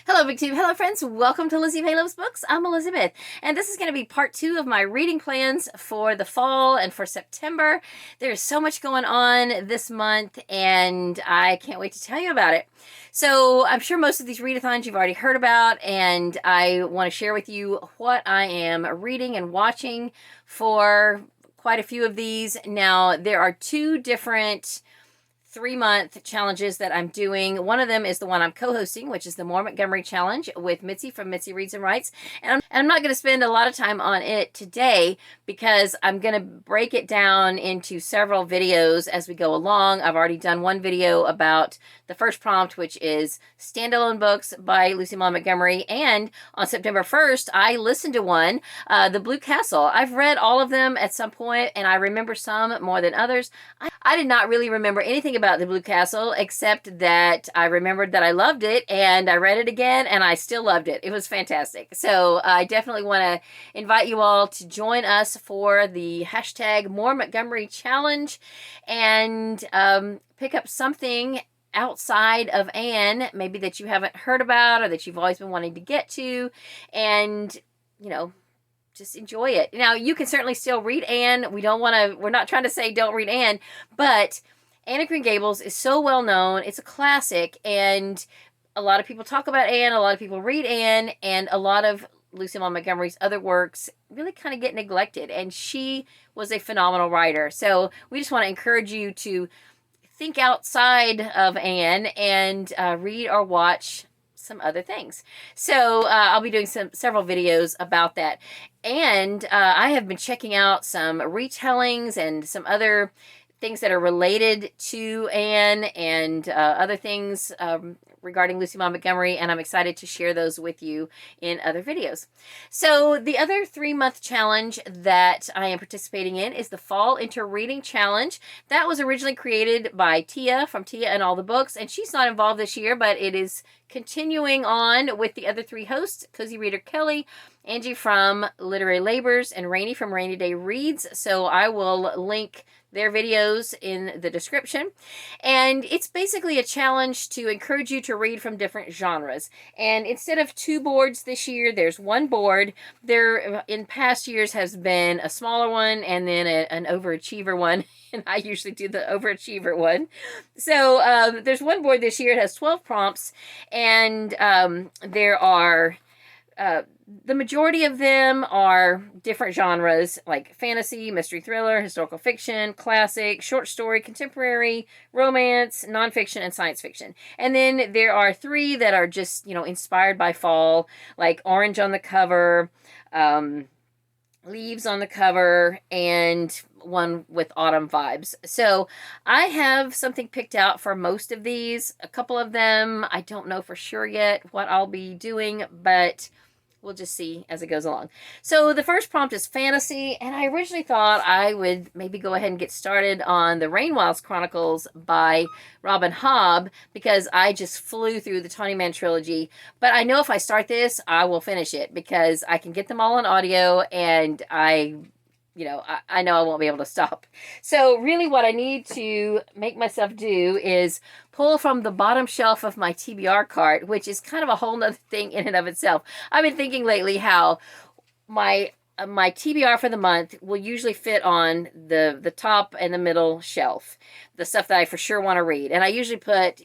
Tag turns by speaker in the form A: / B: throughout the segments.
A: Hello, BookTube. Hello, friends. Welcome to Lizzie Faye Loves Books. I'm Elizabeth, and this is going to be part 2 of my reading plans for the fall and for September. There's so much going on this month, and I can't wait to tell you about it. So I'm sure most of these readathons you've already heard about, and I want to share with you what I am reading and watching for quite a few of these. Now, there are 2 different 3-month challenges that I'm doing. One of them is the one I'm co-hosting, which is the More Montgomery Challenge with Mitzi from Mitzi Reads and Writes. And I'm not going to spend a lot of time on it today because I'm going to break it down into several videos as we go along. I've already done one video about the first prompt, which is Standalone Books by Lucy Maud Montgomery. And on September 1st, I listened to one, The Blue Castle. I've read all of them at some point, and I remember some more than others. I did not really remember anything about The Blue Castle, except that I remembered that I loved it, and I read it again, and I still loved it. It was fantastic. So I definitely want to invite you all to join us for the hashtag More Montgomery Challenge, and pick up something outside of Anne, maybe that you haven't heard about or that you've always been wanting to get to, and, you know, just enjoy it. Now, you can certainly still read Anne. We're not trying to say don't read Anne, but Anne of Green Gables is so well known. It's a classic, and a lot of people talk about Anne, a lot of people read Anne, and a lot of Lucy Maud Montgomery's other works really kind of get neglected, and she was a phenomenal writer. So we just want to encourage you to think outside of Anne and read or watch some other things. So I'll be doing several videos about that. And I have been checking out some retellings and some other things that are related to Anne and other things regarding Lucy Maud Montgomery, and I'm excited to share those with you in other videos. So the other 3-month challenge that I am participating in is the Fall Into Reading Challenge. That was originally created by Tia from Tia and All the Books, and she's not involved this year, but it is continuing on with the other 3 hosts, Cozy Reader Kelly, Angie from Literary Labors, and Rainey from Rainey Day Reads. So I will link their videos in the description. And it's basically a challenge to encourage you to read from different genres. And instead of 2 boards this year, there's 1 board. There, in past years, has been a smaller one and then an overachiever one. And I usually do the overachiever one. So there's 1 board this year. It has 12 prompts. And there are... the majority of them are different genres like fantasy, mystery thriller, historical fiction, classic, short story, contemporary, romance, nonfiction, and science fiction. And then there are 3 that are just, inspired by fall, like orange on the cover, leaves on the cover, and one with autumn vibes. So I have something picked out for most of these. A couple of them, I don't know for sure yet what I'll be doing, but we'll just see as it goes along. So the first prompt is fantasy, and I originally thought I would maybe go ahead and get started on the Rainwild's Chronicles by Robin Hobb, because I just flew through the Tawny Man trilogy. But I know if I start this, I will finish it, because I can get them all on audio, and I know I won't be able to stop. So really what I need to make myself do is pull from the bottom shelf of my TBR cart, which is kind of a whole nother thing in and of itself. I've been thinking lately how my TBR for the month will usually fit on the top and the middle shelf, the stuff that I for sure want to read. And I usually put,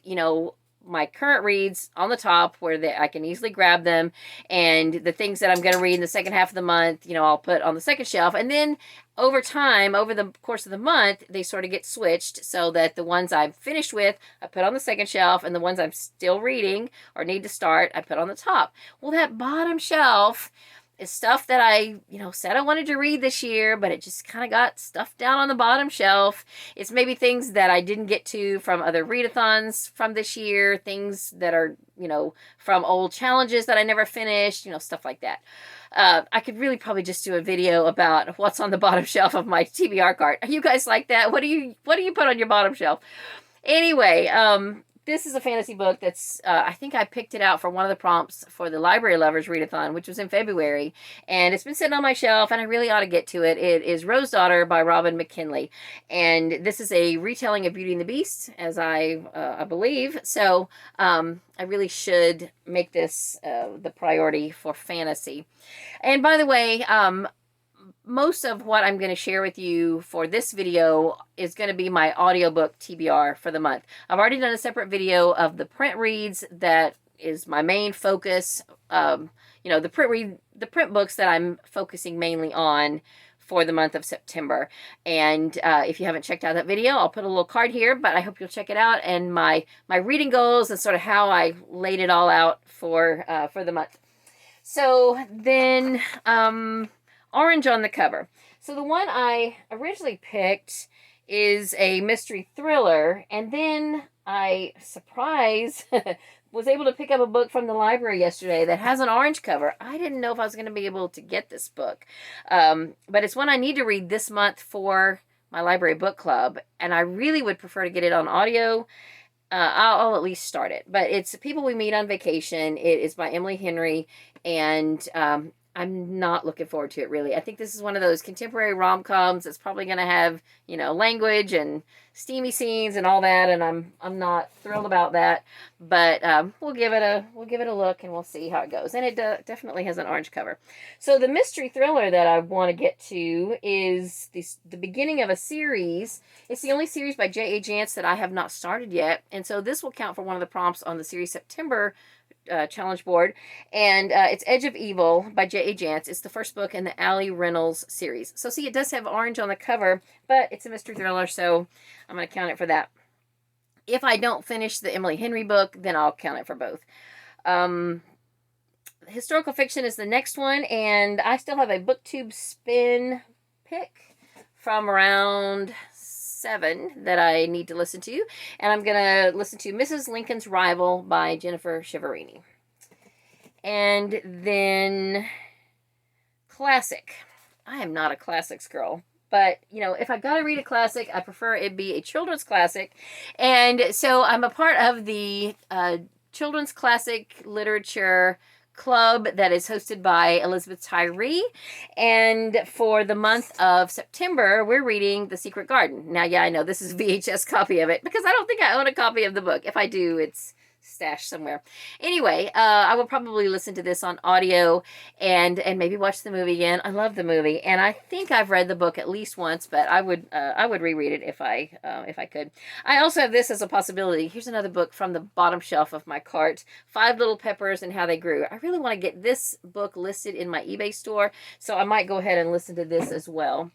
A: my current reads on the top where I can easily grab them, and the things that I'm going to read in the second half of the month, I'll put on the second shelf. And then over time, over the course of the month, they sort of get switched so that the ones I'm finished with, I put on the second shelf, and the ones I'm still reading or need to start, I put on the top. Well, that bottom shelf is stuff that I, said I wanted to read this year, but it just kind of got stuffed down on the bottom shelf. It's maybe things that I didn't get to from other readathons from this year, things that are, from old challenges that I never finished, stuff like that. I could really probably just do a video about what's on the bottom shelf of my TBR cart. Are you guys like that? What do you put on your bottom shelf? Anyway, this is a fantasy book that's, I think I picked it out for one of the prompts for the Library Lovers Readathon, which was in February, and it's been sitting on my shelf, and I really ought to get to it. It is Rose Daughter by Robin McKinley, and this is a retelling of Beauty and the Beast, as I believe, so I really should make this the priority for fantasy. And by the way, most of what I'm going to share with you for this video is going to be my audiobook TBR for the month. I've already done a separate video of the print reads that is my main focus. You know, the print books that I'm focusing mainly on for the month of September. And if you haven't checked out that video, I'll put a little card here, but I hope you'll check it out, and my reading goals and sort of how I laid it all out for the month. So then, orange on the cover. So the one I originally picked is a mystery thriller, and then I, surprise, was able to pick up a book from the library yesterday that has an orange cover. I didn't know if I was going to be able to get this book, but it's one I need to read this month for my library book club, and I really would prefer to get it on audio. I'll at least start it, but it's People We Meet on Vacation. It is by Emily Henry, and I'm not looking forward to it, really. I think this is one of those contemporary rom-coms that's probably going to have, you know, language and steamy scenes and all that, and I'm not thrilled about that. But we'll give it a look, and we'll see how it goes. And it definitely has an orange cover. So the mystery thriller that I want to get to is the beginning of a series. It's the only series by J.A. Jance that I have not started yet, and so this will count for one of the prompts on the Series September challenge board, and it's Edge of Evil by J.A. Jance. It's the first book in the Allie Reynolds series. So see, it does have orange on the cover, but it's a mystery thriller, so I'm going to count it for that. If I don't finish the Emily Henry book, then I'll count it for both. Historical fiction is the next one, and I still have a BookTube spin pick from around 7 that I need to listen to, and I'm going to listen to Mrs. Lincoln's Rival by Jennifer Shiverini. And then classic. I am not a classics girl, but, you know, if I got to read a classic, I prefer it be a children's classic, and so I'm a part of the Children's Classic Literature Club that is hosted by Elizabeth Tyree, and for the month of September we're reading The Secret Garden. Now, yeah, I know this is a VHS copy of it because I don't think I own a copy of the book. If I do, it's stashed somewhere. Anyway, I will probably listen to this on audio and maybe watch the movie again. I love the movie, and I think I've read the book at least once, but I would reread it if I could. I also have this as a possibility. Here's another book from the bottom shelf of my cart, Five Little Peppers and How They Grew. I really want to get this book listed in my eBay store, so I might go ahead and listen to this as well.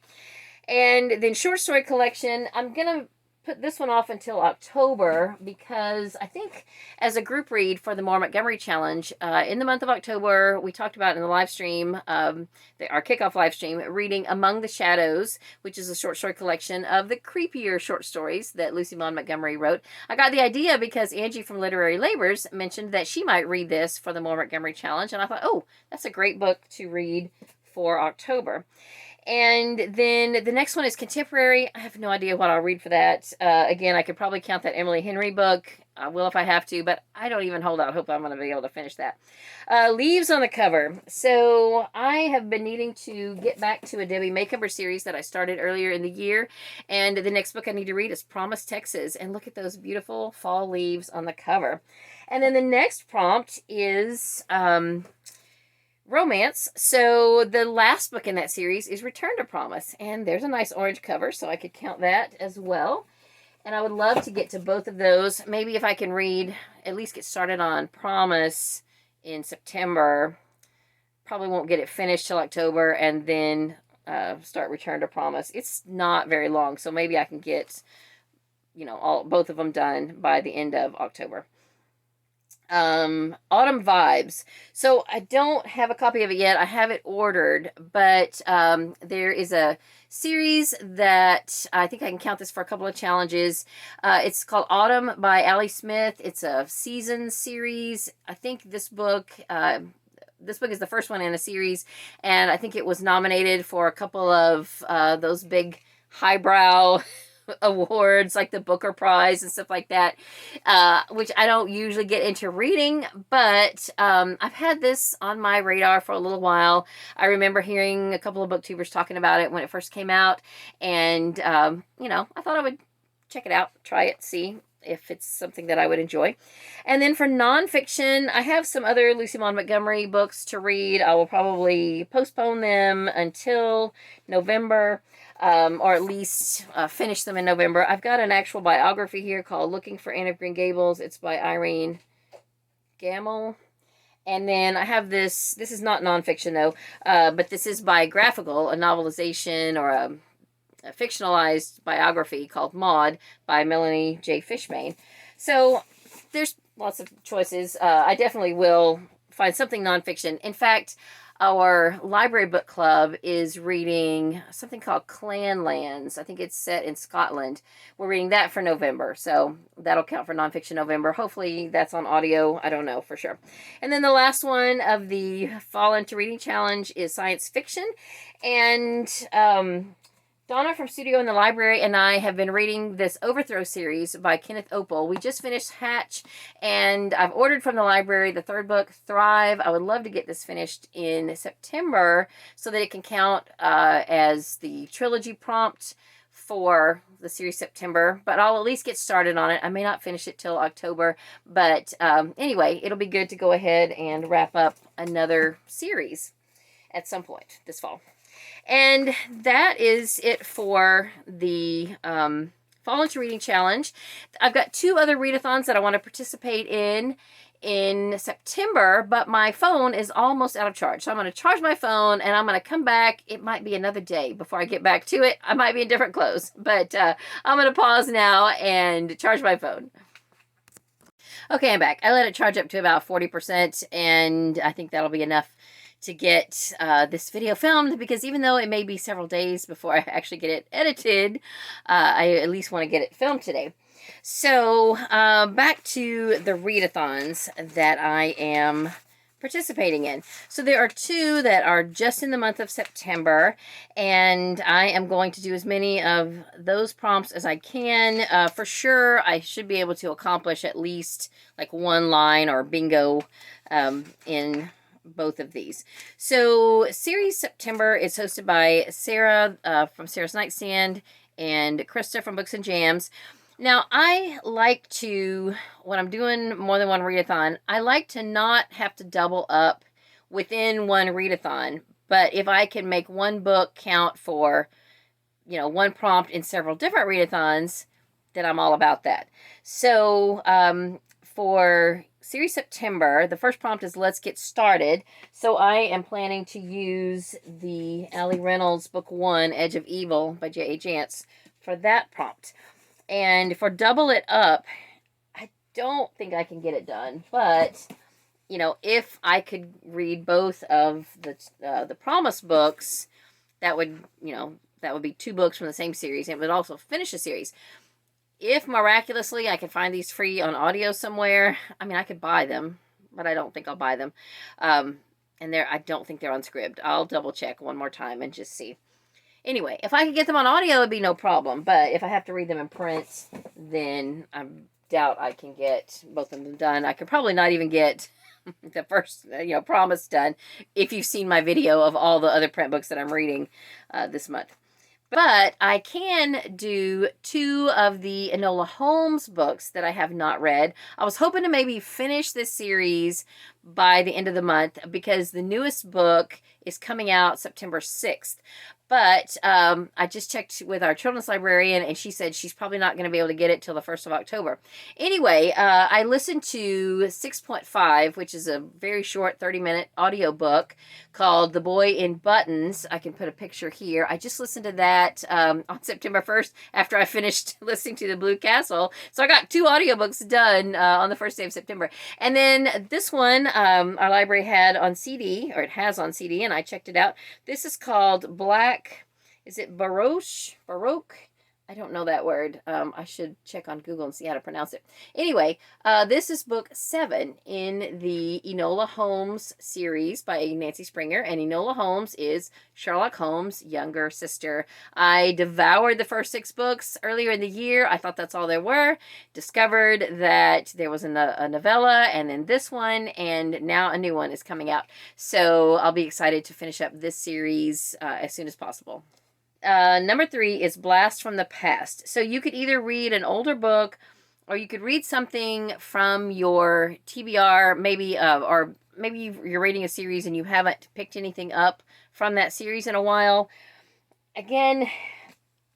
A: And then short story collection, I'm gonna put this one off until October because I think as a group read for the More Montgomery Challenge, in the month of October, we talked about in the live stream, our kickoff live stream, reading Among the Shadows, which is a short story collection of the creepier short stories that Lucy Maud Montgomery wrote. I got the idea because Angie from Literary Labors mentioned that she might read this for the More Montgomery Challenge, and I thought, oh, that's a great book to read for October. And then the next one is contemporary. I have no idea what I'll read for that. Again, I could probably count that Emily Henry book. I will if I have to, but I don't even hold out hope I'm going to be able to finish that. Leaves on the cover. So I have been needing to get back to a Debbie Makeover series that I started earlier in the year. And the next book I need to read is Promise, Texas. And look at those beautiful fall leaves on the cover. And then the next prompt is romance. So the last book in that series is Return to Promise, and there's a nice orange cover, so I could count that as well. And I would love to get to both of those. Maybe if I can read, at least get started on Promise in September. Probably won't get it finished till October, and then start Return to Promise. It's not very long, so maybe I can get, you know, both of them done by the end of October. Autumn Vibes. So I don't have a copy of it yet. I have it ordered, but there is a series that I think I can count this for a couple of challenges. It's called Autumn by Allie Smith. It's a season series. I think this book is the first one in a series, and I think it was nominated for a couple of those big highbrow awards like the Booker Prize and stuff like that, which I don't usually get into reading, but I've had this on my radar for a little while. I remember hearing a couple of booktubers talking about it when it first came out, and you know, I thought I would check it out, try it, see if it's something that I would enjoy. And then for nonfiction, I have some other Lucy Maud Montgomery books to read. I will probably postpone them until November, or at least finish them in November. I've got an actual biography here called Looking for Anne of Green Gables. It's by Irene Gamble. And then I have this is not nonfiction though, but this is biographical, a novelization or a fictionalized biography called Maud by Melanie J. Fishbane. So there's lots of choices. I definitely will find something nonfiction. In fact, our library book club is reading something called Clanlands. I think it's set in Scotland. We're reading that for November, so that'll count for nonfiction November. Hopefully that's on audio. I don't know for sure. And then the last one of the Fall Into Reading Challenge is science fiction. And Donna from Studio in the Library and I have been reading this Overthrow series by Kenneth Opel. We just finished Hatch, and I've ordered from the library the third book, Thrive. I would love to get this finished in September so that it can count as the trilogy prompt for the series September, but I'll at least get started on it. I may not finish it till October, but anyway, it'll be good to go ahead and wrap up another series at some point this fall. And that is it for the Fall Into Reading Challenge. I've got 2 other readathons that I want to participate in September, but my phone is almost out of charge. So I'm going to charge my phone, and I'm going to come back. It might be another day before I get back to it. I might be in different clothes, but I'm going to pause now and charge my phone. Okay, I'm back. I let it charge up to about 40%, and I think that'll be enough to get this video filmed, because even though it may be several days before I actually get it edited, I at least want to get it filmed today. So back to the readathons that I am participating in. So there are 2 that are just in the month of September, and I am going to do as many of those prompts as I can. For sure, I should be able to accomplish at least like 1 line or bingo in both of these. So Series September is hosted by Sarah from Sarah's Nightstand and Krista from Books and Jams. Now, I like to, when I'm doing more than one readathon, I like to not have to double up within one readathon, but if I can make one book count for, you know, one prompt in several different readathons, then I'm all about that. So for Series September, the first prompt is Let's Get Started. So I am planning to use the Allie Reynolds book 1, Edge of Evil by J.A. Jance for that prompt. And for Double It Up, I don't think I can get it done, but you know, if I could read both of the Promise books, that would, you know, that would be 2 books from the same series, and it would also finish a series. If miraculously I can find these free on audio somewhere, I mean, I could buy them, but I don't think I'll buy them. And I don't think they're on Scribd. I'll double check one more time and just see. Anyway, if I could get them on audio, it'd be no problem. But if I have to read them in print, then I doubt I can get both of them done. I could probably not even get the first, you know, Promise done if you've seen my video of all the other print books that I'm reading this month. But I can do 2 of the Enola Holmes books that I have not read. I was hoping to maybe finish this series by the end of the month, because the newest book is coming out September 6th. But I just checked with our children's librarian, and she said she's probably not going to be able to get it till the 1st of October. Anyway, I listened to 6.5, which is a very short 30-minute audiobook called The Boy in Buttons. I can put a picture here. I just listened to that on September 1st after I finished listening to The Blue Castle. So I got 2 audiobooks done on the first day of September. And then this one our library had on CD, or it has on CD, and I checked it out. This is called Black, is it Baroque? I don't know that word. I should check on Google and see how to pronounce it. Anyway, this is book 7 in the Enola Holmes series by Nancy Springer, and Enola Holmes is Sherlock Holmes' younger sister. I devoured the first 6 books earlier in the year. I thought that's all there were. Discovered that there was a novella, and then this one, and now a new one is coming out. So I'll be excited to finish up this series as soon as possible. Number 3 is Blast from the Past. So you could either read an older book, or you could read something from your TBR, maybe, or maybe you're reading a series and you haven't picked anything up from that series in a while. Again,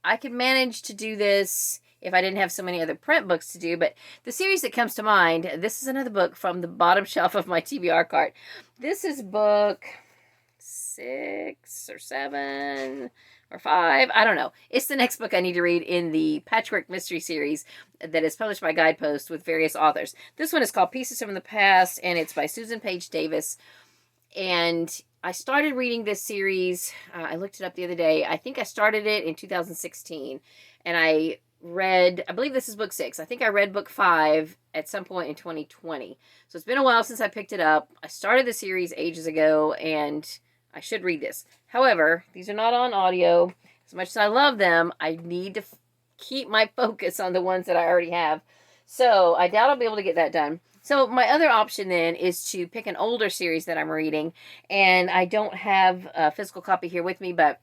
A: I could manage to do this if I didn't have so many other print books to do, but the series that comes to mind, this is another book from the bottom shelf of my TBR cart. This is book 6 or 7 or 5. I don't know. It's the next book I need to read in the Patchwork Mystery series that is published by Guidepost with various authors. This one is called Pieces from the Past, and it's by Susan Page Davis. And I started reading this series. I looked it up the other day. I think I started it in 2016, and I believe this is book 6. I think I read book 5 at some point in 2020. So it's been a while since I picked it up. I started the series ages ago, and I should read this. However, these are not on audio. As much as I love them, I need to keep my focus on the ones that I already have. So I doubt I'll be able to get that done. So my other option then is to pick an older series that I'm reading. And I don't have a physical copy here with me, but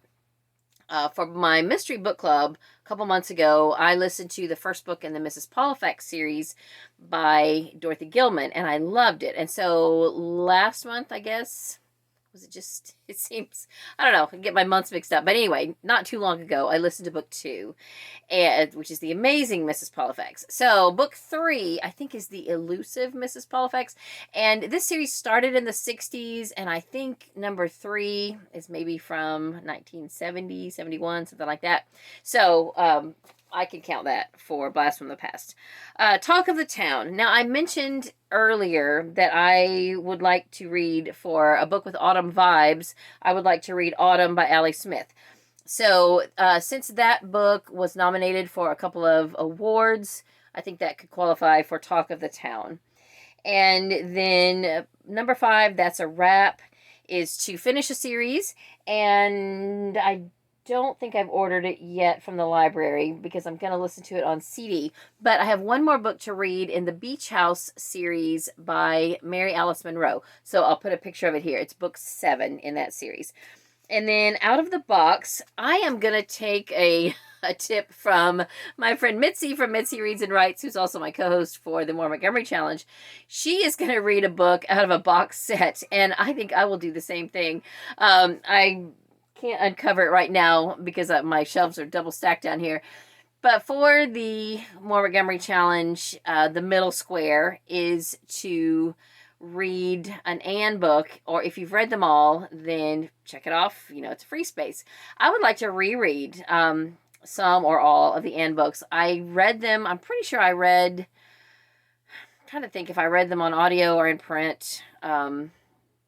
A: for my mystery book club a couple months ago, I listened to the first book in the Mrs. Polifax series by Dorothy Gilman, and I loved it. And so last month, I guess, it seems, I don't know, I get my months mixed up. But anyway, not too long ago, I listened to book 2, which is The Amazing Mrs. Polifax. So book 3, I think, is The Elusive Mrs. Polifax. And this series started in the 60s, and I think number 3 is maybe from 1970, 71, something like that. So I can count that for Blast from the Past. Talk of the Town. Now, I mentioned earlier that I would like to read, for a book with autumn vibes, I would like to read Autumn by Allie Smith. So since that book was nominated for a couple of awards, I think that could qualify for Talk of the Town. And then number 5, that's a wrap, is to finish a series, and I don't think I've ordered it yet from the library because I'm going to listen to it on CD. But I have one more book to read in the Beach House series by Mary Alice Monroe. So I'll put a picture of it here. It's book 7 in that series. And then out of the box, I am going to take a tip from my friend Mitzi from Mitzi Reads and Writes, who's also my co-host for the More Montgomery Challenge. She is going to read a book out of a box set, and I think I will do the same thing. I can't uncover it right now because my shelves are double stacked down here. But for the More Montgomery Challenge, the middle square is to read an Anne book, or if you've read them all, then check it off. You know, it's a free space. I would like to reread some or all of the Anne books. I read them. I'm pretty sure I'm trying to think if I read them on audio or in print.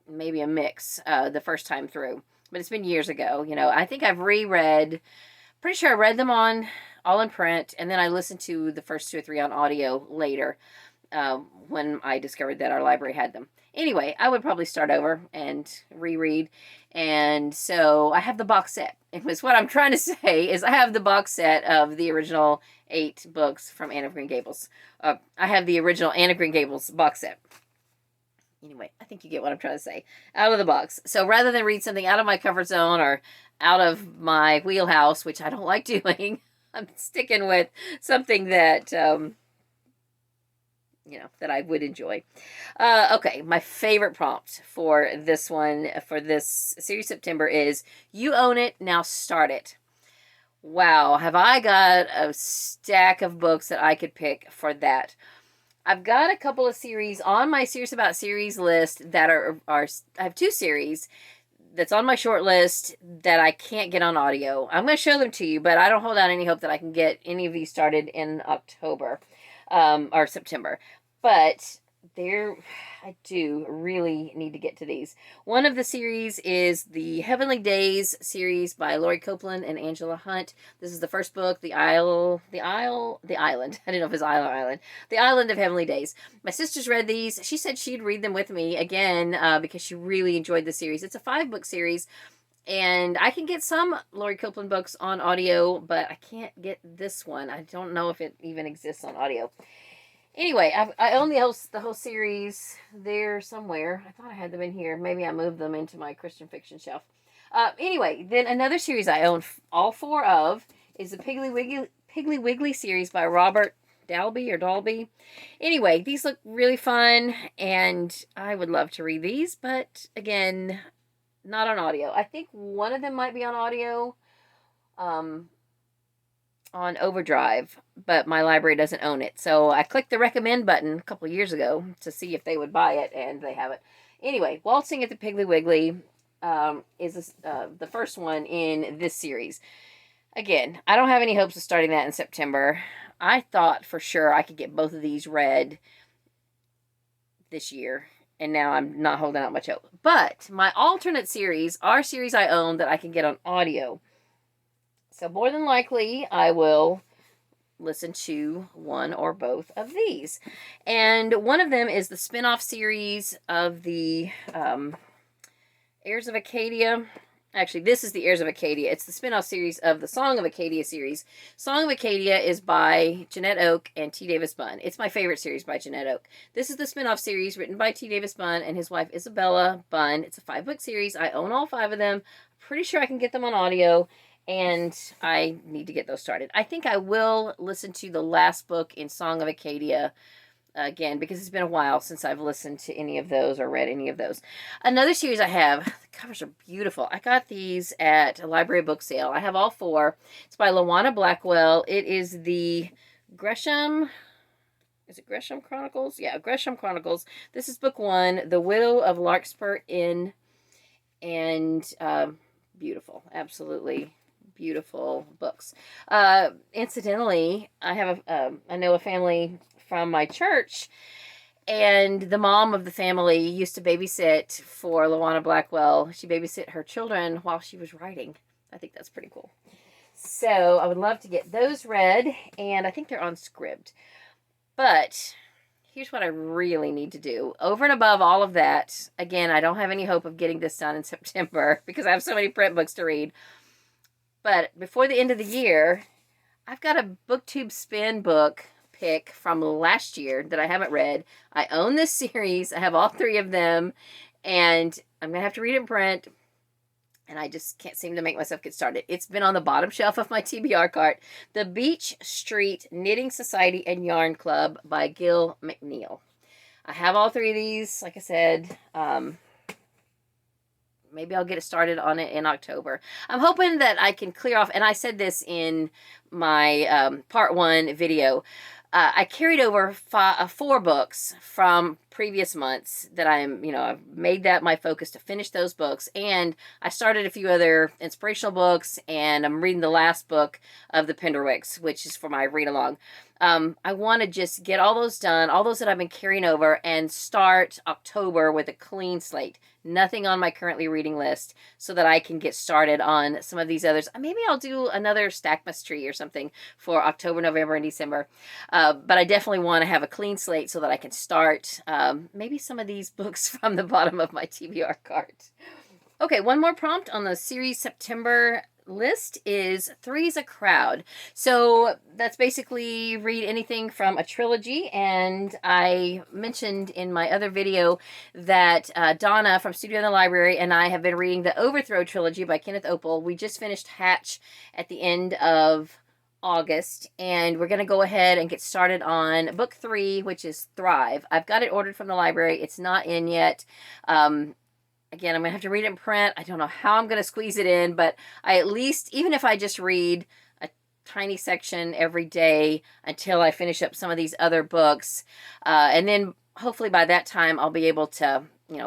A: Maybe a mix the first time through. But it's been years ago, you know. I think I've reread, pretty sure I read them all in print, and then I listened to the first 2 or 3 on audio later when I discovered that our library had them. Anyway, I would probably start over and reread. And so I have the box set. It was what I'm trying to say is I have the box set of the original 8 books from Anne of Green Gables. I have the original Anne of Green Gables box set. Anyway, I think you get what I'm trying to say. Out of the box. So rather than read something out of my comfort zone or out of my wheelhouse, which I don't like doing, I'm sticking with something that, that I would enjoy. Okay, my favorite prompt for this one, for this Serious September is, you own it, now start it. Wow, have I got a stack of books that I could pick for that. I've got a couple of series on my Serious About Series list that are I have 2 series that's on my short list that I can't get on audio. I'm going to show them to you, but I don't hold out any hope that I can get any of these started in October or September. But I do really need to get to these. One of the series is the Heavenly Days series by Laurie Copeland and Angela Hunt. This is the first book, the Island. I don't know if it's Isle or Island. The Island of Heavenly Days. My sister's read these. She said she'd read them with me again because she really enjoyed the series. It's a 5-book series. And I can get some Laurie Copeland books on audio, but I can't get this one. I don't know if it even exists on audio. Anyway, I own the whole series there somewhere. I thought I had them in here. Maybe I moved them into my Christian fiction shelf. Anyway, then another series I own all 4 of is the Piggly Wiggly series by Robert Dalby. Anyway, these look really fun, and I would love to read these, but again, not on audio. I think one of them might be on audio. On Overdrive, but my library doesn't own it. So I clicked the recommend button a couple of years ago to see if they would buy it, and they haven't. Anyway, Waltzing at the Piggly Wiggly is the first one in this series. Again, I don't have any hopes of starting that in September. I thought for sure I could get both of these read this year, and now I'm not holding out much hope. But my alternate series are series I own that I can get on audio. So more than likely, I will listen to one or both of these. And one of them is the spin-off series of the Heirs of Acadia. Actually, this is the Heirs of Acadia. It's the spin-off series of the Song of Acadia series. Song of Acadia is by Jeanette Oke and T. Davis Bunn. It's my favorite series by Jeanette Oke. This is the spin-off series written by T. Davis Bunn and his wife Isabella Bunn. It's a 5-book series. I own all 5 of them. Pretty sure I can get them on audio, and I need to get those started. I think I will listen to the last book in Song of Acadia again, because it's been a while since I've listened to any of those or read any of those. Another series I have, the covers are beautiful. I got these at a library book sale. I have all 4. It's by Lawana Blackwell. It is the Gresham... Is it Gresham Chronicles? Yeah, Gresham Chronicles. This is book 1, The Widow of Larkspur Inn. And beautiful. Absolutely beautiful books. Incidentally, I know a family from my church, and the mom of the family used to babysit for Lawana Blackwell. She babysit her children while she was writing. I think that's pretty cool. So I would love to get those read, and I think they're on Scribd. But here's what I really need to do. Over and above all of that, again, I don't have any hope of getting this done in September because I have so many print books to read. But before the end of the year, I've got a BookTube spin book pick from last year that I haven't read. I own this series. I have all 3 of them, and I'm going to have to read it in print, and I just can't seem to make myself get started. It's been on the bottom shelf of my TBR cart. The Beach Street Knitting Society and Yarn Club by Gil McNeil. I have all 3 of these, like I said. Maybe I'll get started on it in October. I'm hoping that I can clear off, and I said this in my part 1 video, I carried over 4 books from previous months that I've made that my focus to finish those books, and I started a few other inspirational books, and I'm reading the last book of the Penderwicks, which is for my read-along. I want to just get all those done, all those that I've been carrying over, and start October with a clean slate. Nothing on my currently reading list, so that I can get started on some of these others. Maybe I'll do another Stackmas tree or something for October, November, and December. But I definitely want to have a clean slate so that I can start maybe some of these books from the bottom of my TBR cart. Okay, one more prompt on the Series September list is Three's a Crowd. So that's basically read anything from a trilogy, and I mentioned in my other video that Donna from Studio in the Library and I have been reading the Overthrow trilogy by Kenneth Opel. We just finished Hatch at the end of August, and we're going to go ahead and get started on book 3, which is Thrive. I've got it ordered from the library. It's not in yet. Again, I'm going to have to read it in print. I don't know how I'm going to squeeze it in, but I at least, even if I just read a tiny section every day until I finish up some of these other books, and then hopefully by that time I'll be able to,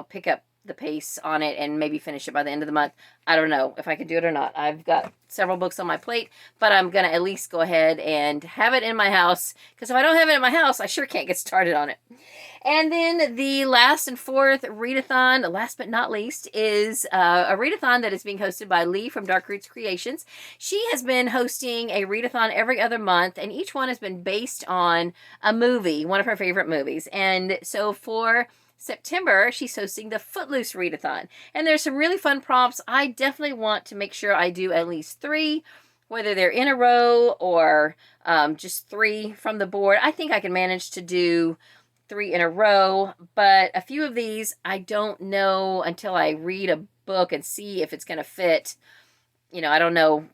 A: pick up the pace on it and maybe finish it by the end of the month. I don't know if I can do it or not. I've got several books on my plate, but I'm going to at least go ahead and have it in my house, because if I don't have it in my house, I sure can't get started on it. And then the last and fourth readathon, last but not least, is a readathon that is being hosted by Lee from Dark Roots Creations. She has been hosting a readathon every other month, and each one has been based on a movie, one of her favorite movies. And so for September, she's hosting the Footloose Readathon. And there's some really fun prompts. I definitely want to make sure I do at least 3, whether they're in a row or just 3 from the board. I think I can manage to do 3 in a row, but a few of these I don't know until I read a book and see if it's going to fit. You know, I don't know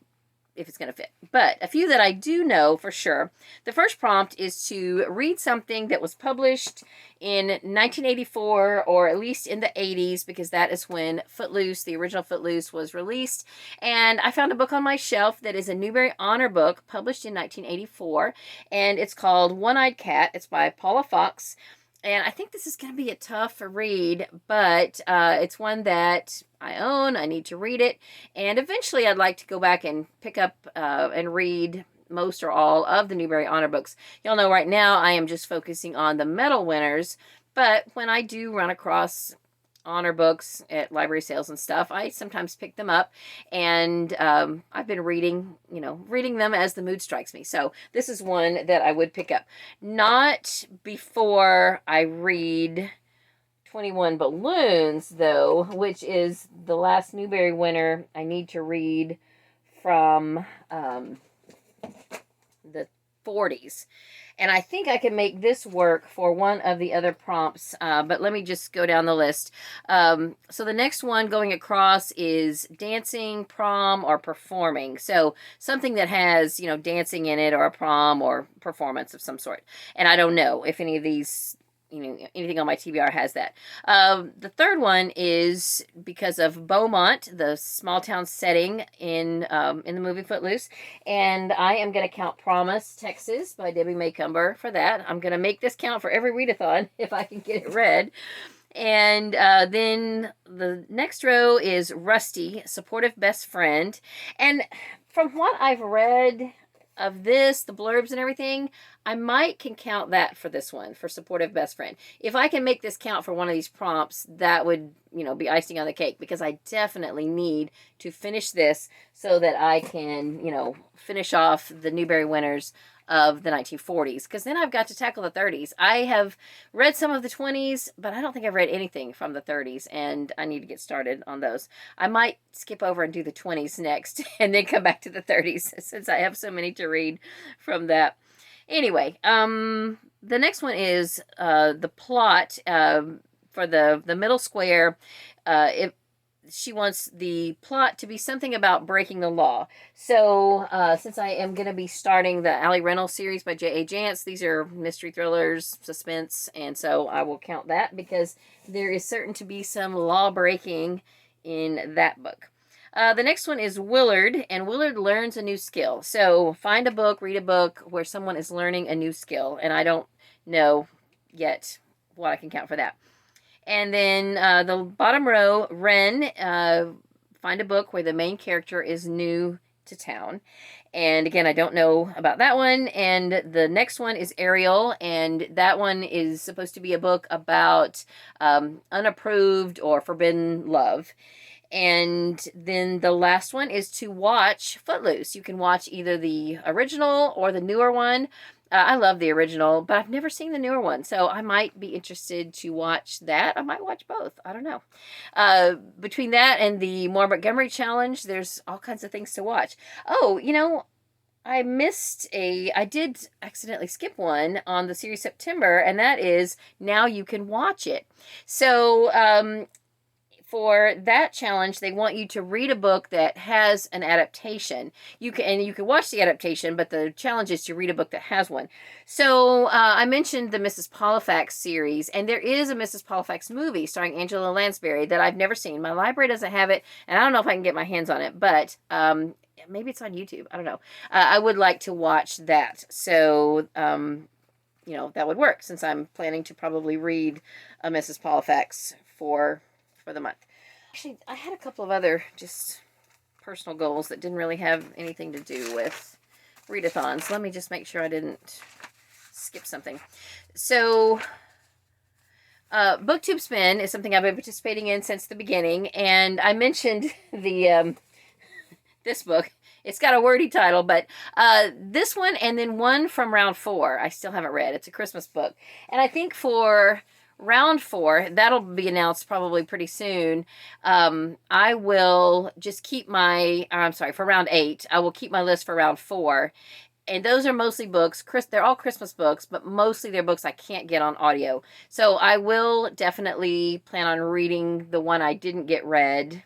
A: if it's going to fit, but a few that I do know for sure. The first prompt is to read something that was published in 1984, or at least in the 80s, because that is when Footloose, the original Footloose, was released. And I found a book on my shelf that is a Newbery Honor book published in 1984, and it's called One-Eyed Cat. It's by Paula Fox. And I think this is going to be a tough read, but it's one that I own. I need to read it. And eventually I'd like to go back and pick up and read most or all of the Newbery Honor books. Y'all know right now I am just focusing on the medal winners. But when I do run across honor books at library sales and stuff, I sometimes pick them up, and I've been reading them as the mood strikes me. So this is one that I would pick up. Not before I read 21 Balloons, though, which is the last Newbery winner I need to read from the 40s. And I think I can make this work for one of the other prompts, but let me just go down the list. So the next one going across is dancing, prom, or performing. So something that has, dancing in it, or a prom, or performance of some sort. And I don't know if any of these, anything on my TBR has that. The third one is because of Beaumont, the small town setting in the movie Footloose. And I am going to count Promise, Texas by Debbie Maycumber for that. I'm going to make this count for every readathon if I can get it read. And then the next row is Rusty, Supportive Best Friend. And from what I've read of this, the blurbs and everything, I might can count that for this one, for Supportive Best Friend. If I can make this count for one of these prompts, that would, be icing on the cake, because I definitely need to finish this so that I can, finish off the Newbery winners of the 1940s, because then I've got to tackle the 30s. I have read some of the 20s, but I don't think I've read anything from the 30s, and I need to get started on those. I might skip over and do the 20s next, and then come back to the 30s, since I have so many to read from that. Anyway, the next one is the plot for the middle square. She wants the plot to be something about breaking the law. So, since I am going to be starting the Allie Reynolds series by J.A. Jance, these are mystery thrillers, suspense, and so I will count that, because there is certain to be some law breaking in that book. The next one is Willard, and Willard learns a new skill. So, find a book, read a book where someone is learning a new skill, and I don't know yet what I can count for that. And then the bottom row, Wren, find a book where the main character is new to town. And again, I don't know about that one. And the next one is Ariel, and that one is supposed to be a book about unapproved or forbidden love. And then the last one is to watch Footloose. You can watch either the original or the newer one. I love the original, but I've never seen the newer one, so I might be interested to watch that. I might watch both. I don't know. Between that and the More Montgomery Challenge, there's all kinds of things to watch. Oh, I did accidentally skip one on the series September, and that is Now You Can Watch It. So, for that challenge, they want you to read a book that has an adaptation. You can watch the adaptation, but the challenge is to read a book that has one. So I mentioned the Mrs. Polifax series, and there is a Mrs. Polifax movie starring Angela Lansbury that I've never seen. My library doesn't have it, and I don't know if I can get my hands on it, but maybe it's on YouTube. I don't know. I would like to watch that. So, that would work, since I'm planning to probably read a Mrs. Polifax for for the month. Actually, I had a couple of other just personal goals that didn't really have anything to do with readathons. Let me just make sure I didn't skip something. So, BookTube Spin is something I've been participating in since the beginning, and I mentioned the this book. It's got a wordy title, but this one and then one from round 4 I still haven't read. It's a Christmas book, and I think for round 4, that'll be announced probably pretty soon. I will just keep my, I'm sorry, for round 8, I will keep my list for round 4. And those are mostly books. They're all Christmas books, but mostly they're books I can't get on audio. So I will definitely plan on reading the one I didn't get read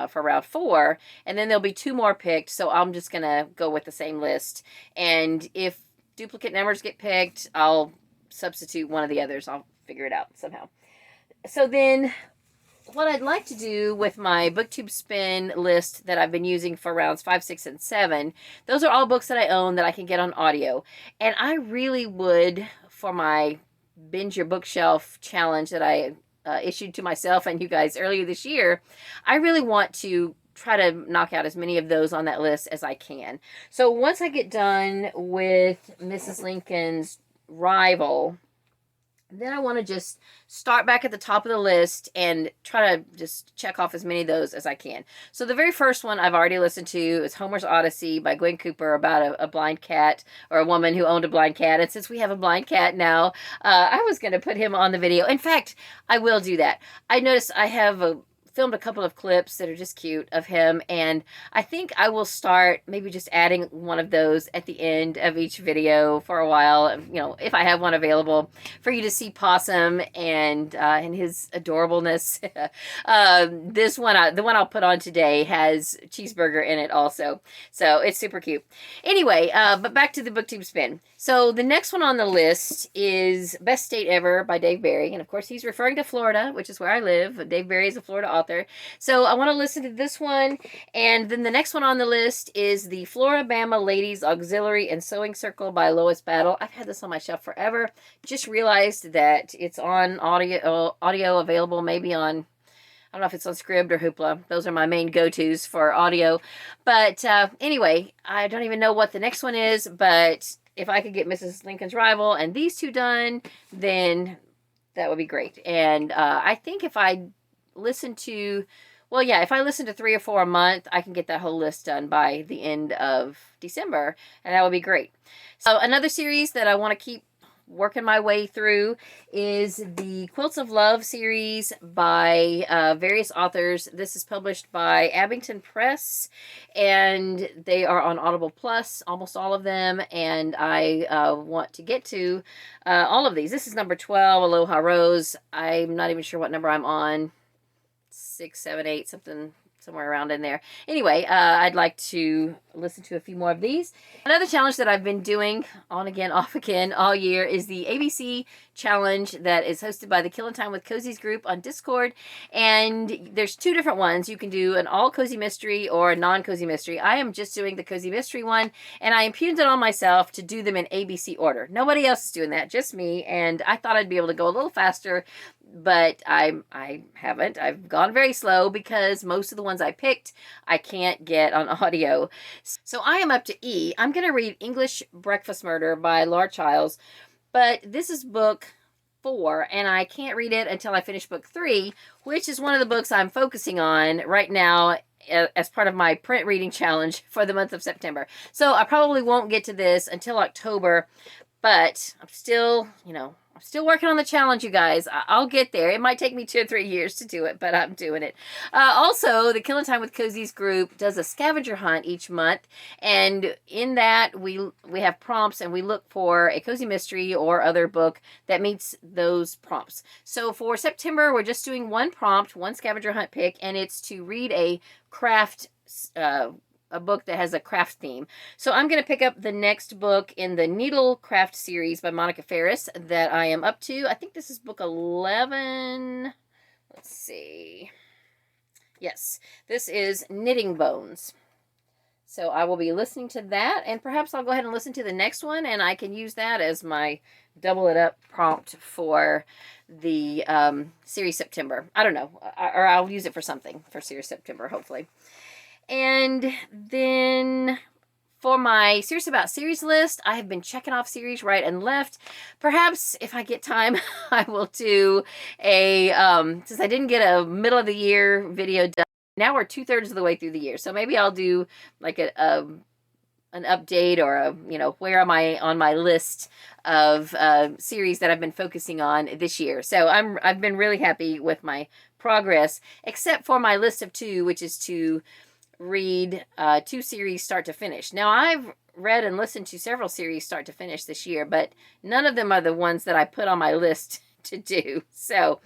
A: for round 4. And then there'll be 2 more picked. So I'm just going to go with the same list. And if duplicate numbers get picked, I'll substitute one of the others. I'll figure it out somehow. So then what I'd like to do with my BookTube Spin list that I've been using for rounds 5, 6, and 7, those are all books that I own that I can get on audio. And I really would, for my Binge Your Bookshelf challenge that I issued to myself and you guys earlier this year, I really want to try to knock out as many of those on that list as I can. So once I get done with Mrs. Lincoln's Rival, then I want to just start back at the top of the list and try to just check off as many of those as I can. So the very first one I've already listened to is Homer's Odyssey by Gwen Cooper, about a blind cat, or a woman who owned a blind cat. And since we have a blind cat now, I was going to put him on the video. In fact, I will do that. I noticed I have filmed a couple of clips that are just cute of him, and I think I will start maybe just adding one of those at the end of each video for a while, you know, if I have one available, for you to see Possum and his adorableness. This one, the one I'll put on today, has Cheeseburger in it also, so it's super cute. Anyway, but back to the BookTube Spin. So the next one on the list is Best State Ever by Dave Barry, and of course he's referring to Florida, which is where I live. Dave Barry is a Florida author. So I want to listen to this one. And then the next one on the list is the Floribama Ladies Auxiliary and Sewing Circle by Lois Battle. I've had this on my shelf forever. Just realized that it's on audio available, maybe on, I don't know if it's on Scribd or Hoopla. Those are my main go-tos for audio. But anyway, I don't even know what the next one is, but if I could get Mrs. Lincoln's Rival and these 2 done, then that would be great. And I think if I listen to, well, yeah, if I listen to 3 or 4 a month, I can get that whole list done by the end of December, and that would be great. So another series that I want to keep working my way through is the Quilts of Love series by various authors. This is published by Abington Press, and they are on Audible Plus, almost all of them, and I want to get to all of these. This is number 12, Aloha Rose. I'm not even sure what number I'm on. 6, 7, 8, something, somewhere around in there. Anyway, I'd like to listen to a few more of these. Another challenge that I've been doing on again, off again all year is the ABC challenge that is hosted by the Killing Time with Cozies group on Discord. And there's 2 different ones. You can do an all cozy mystery or a non-cozy mystery. I am just doing the cozy mystery one, and I impugned it on myself to do them in ABC order. Nobody else is doing that, just me. And I thought I'd be able to go a little faster, but I haven't. I've gone very slow because most of the ones I picked I can't get on audio. So I am up to E. I'm going to read English Breakfast Murder by Laura Childs, but this is book 4, and I can't read it until I finish book 3, which is one of the books I'm focusing on right now as part of my print reading challenge for the month of September. So I probably won't get to this until October, but I'm still, you know, I'm still working on the challenge, you guys. I'll get there. It might take me 2 or 3 years to do it, but I'm doing it. Also, the Killing Time with Cozies group does a scavenger hunt each month, and in that we have prompts, and we look for a cozy mystery or other book that meets those prompts. So for September, we're just doing 1 prompt, 1 scavenger hunt pick, and it's to read a craft a book that has a craft theme. So I'm going to pick up the next book in the Needle Craft series by Monica Ferris that I am up to. I think this is book 11. Let's see. Yes, this is Knitting Bones. So I will be listening to that, and perhaps I'll go ahead and listen to the next one, and I can use that as my double it up prompt for the Series September. I don't know, or I'll use it for something for Series September, hopefully. And then for my Serious About Series list, I have been checking off series right and left. Perhaps if I get time, I will do a, since I didn't get a middle of the year video done, now we're 2/3 of the way through the year. So maybe I'll do like an update, or a, you know, where am I on my list of series that I've been focusing on this year. So I've been really happy with my progress, except for my list of 2, which is to read 2 series start to finish. Now, I've read and listened to several series start to finish this year, but none of them are the ones that I put on my list to do. So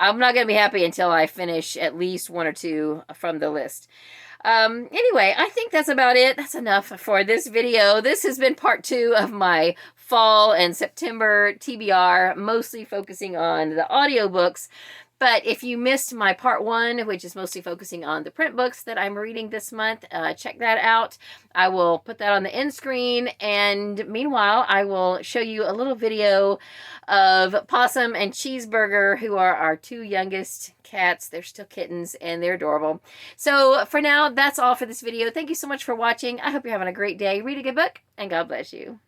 A: I'm not going to be happy until I finish at least 1 or 2 from the list. Anyway, I think that's about it. That's enough for this video. This has been part 2 of my fall and September TBR, mostly focusing on the audiobooks. But if you missed my part 1, which is mostly focusing on the print books that I'm reading this month, check that out. I will put that on the end screen. And meanwhile, I will show you a little video of Possum and Cheeseburger, who are our 2 youngest cats. They're still kittens, and they're adorable. So for now, that's all for this video. Thank you so much for watching. I hope you're having a great day. Read a good book, and God bless you.